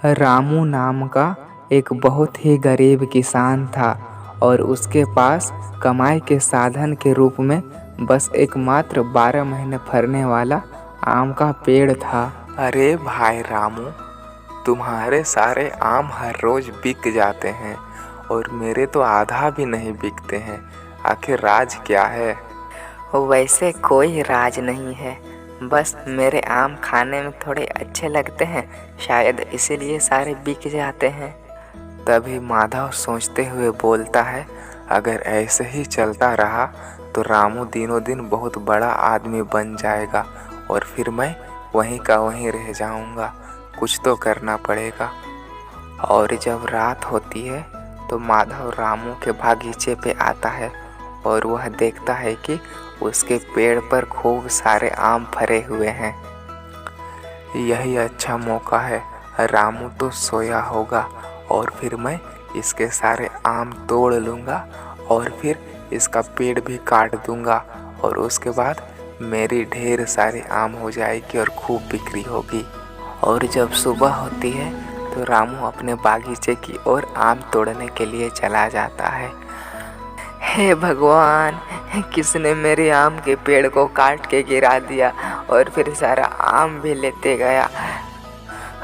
रामू नाम का एक बहुत ही गरीब किसान था और उसके पास कमाई के साधन के रूप में बस एकमात्र 12 महीने फलने वाला आम का पेड़ था। अरे भाई रामू, तुम्हारे सारे आम हर रोज बिक जाते हैं और मेरे तो आधा भी नहीं बिकते हैं। आखिर राज क्या है? वैसे कोई राज नहीं है, बस मेरे आम खाने में थोड़े अच्छे लगते हैं, शायद इसीलिए सारे बिक जाते हैं। तभी माधव सोचते हुए बोलता है, अगर ऐसे ही चलता रहा तो रामू दिनों दिन बहुत बड़ा आदमी बन जाएगा और फिर मैं वहीं का वहीं रह जाऊंगा। कुछ तो करना पड़ेगा। और जब रात होती है तो माधव रामू के बागीचे पे आता है और वह देखता है कि उसके पेड़ पर खूब सारे आम फरे हुए हैं। यही अच्छा मौका है। रामू तो सोया होगा और फिर मैं इसके सारे आम तोड़ लूँगा और फिर इसका पेड़ भी काट दूँगा और उसके बाद मेरी ढेर सारी आम हो जाएगी और खूब बिक्री होगी। और जब सुबह होती है तो रामू अपने बागीचे की ओर आम तोड़ने के लिए चला जाता है। हे भगवान, किसने मेरे आम के पेड़ को काट के गिरा दिया और फिर सारा आम भी लेते गया।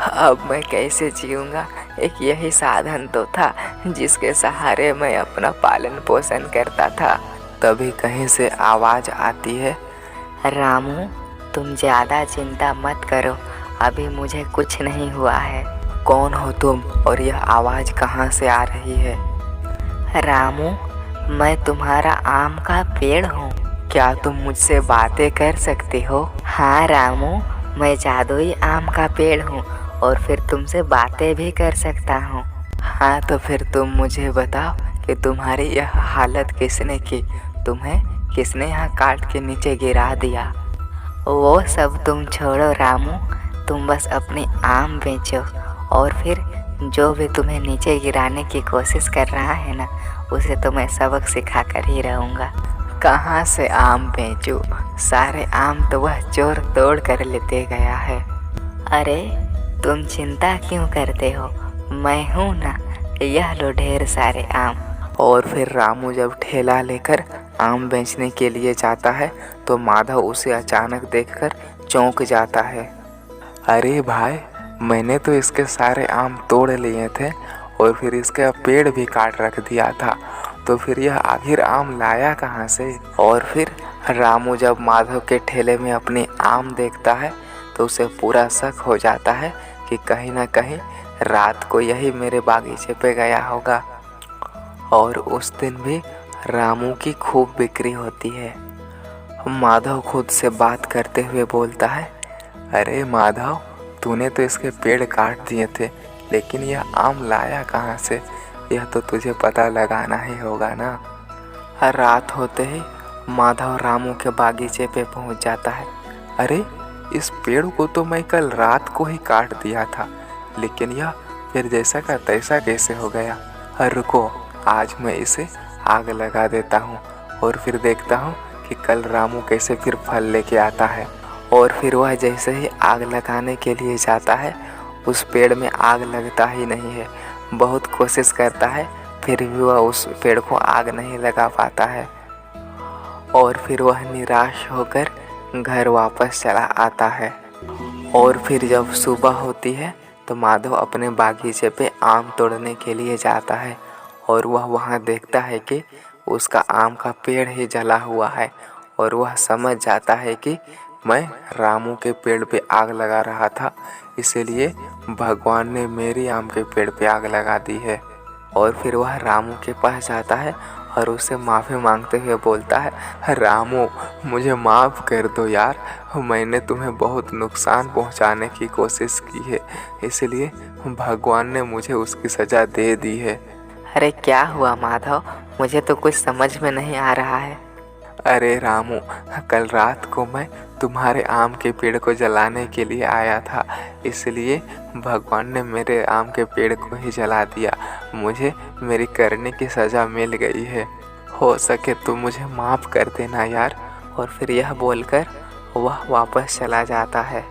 अब मैं कैसे जीऊँगा? एक यही साधन तो था जिसके सहारे मैं अपना पालन पोषण करता था। तभी कहीं से आवाज़ आती है, रामू, तुम ज़्यादा चिंता मत करो, अभी मुझे कुछ नहीं हुआ है। कौन हो तुम और यह आवाज़ कहाँ से आ रही है? रामू, मैं तुम्हारा आम का पेड़ हूँ। क्या तुम मुझसे बातें कर सकते हो? हाँ रामू, मैं जादुई आम का पेड़ हूँ और फिर तुमसे बातें भी कर सकता हूँ। हाँ, तो फिर तुम मुझे बताओ कि तुम्हारी यह हालत किसने की? तुम्हें किसने यहाँ काट के नीचे गिरा दिया? वो सब तुम छोड़ो रामू, तुम बस अपने आम बेचो और फिर जो भी तुम्हें नीचे गिराने की कोशिश कर रहा है ना, उसे तो मैं सबक सिखा कर ही रहूँगा। कहाँ से आम बेचूं? सारे आम तो वह चोर तोड़ कर लेते गया है। अरे तुम चिंता क्यों करते हो, मैं हूँ ना, यह लो ढेर सारे आम। और फिर रामू जब ठेला लेकर आम बेचने के लिए जाता है तो माधव उसे अचानक देखकर चौंक जाता है। अरे भाई, मैंने तो इसके सारे आम तोड़ लिए थे और फिर इसका पेड़ भी काट रख दिया था, तो फिर यह आखिर आम लाया कहाँ से? और फिर रामू जब माधव के ठेले में अपने आम देखता है तो उसे पूरा शक हो जाता है कि कहीं ना कहीं रात को यही मेरे बागीचे पे गया होगा। और उस दिन भी रामू की खूब बिक्री होती है। माधव खुद से बात करते हुए बोलता है, अरे माधव, तूने तो इसके पेड़ काट दिए थे, लेकिन यह आम लाया कहाँ से? यह तो तुझे पता लगाना ही होगा ना। रात होते ही माधव रामू के बागीचे पे पहुंच जाता है। अरे, इस पेड़ को तो मैं कल रात को ही काट दिया था, लेकिन यह फिर जैसा का तैसा कैसे हो गया? रुको, आज मैं इसे आग लगा देता हूँ और फिर देखता हूँ कि कल रामू कैसे फिर फल लेके आता है। और फिर वह जैसे ही आग लगाने के लिए जाता है, उस पेड़ में आग लगता ही नहीं है। बहुत कोशिश करता है, फिर भी वह उस पेड़ को आग नहीं लगा पाता है। और फिर वह निराश होकर घर वापस चला आता है। और फिर जब सुबह होती है तो माधव अपने बागीचे पे आम तोड़ने के लिए जाता है और वह वहाँ देखता है कि उसका आम का पेड़ ही जला हुआ है और वह समझ जाता है कि मैं रामू के पेड़ पे आग लगा रहा था, इसीलिए भगवान ने मेरी आम के पेड़ पे आग लगा दी है। और फिर वह रामू के पास जाता है और उससे माफ़ी मांगते हुए बोलता है, रामू, मुझे माफ़ कर दो यार, मैंने तुम्हें बहुत नुकसान पहुंचाने की कोशिश की है, इसलिए भगवान ने मुझे उसकी सज़ा दे दी है। अरे क्या हुआ माधव, मुझे तो कुछ समझ में नहीं आ रहा है। अरे रामू, कल रात को मैं तुम्हारे आम के पेड़ को जलाने के लिए आया था, इसलिए भगवान ने मेरे आम के पेड़ को ही जला दिया। मुझे मेरी करने की सज़ा मिल गई है, हो सके तो मुझे माफ़ कर देना यार। और फिर यह बोलकर वह वापस चला जाता है।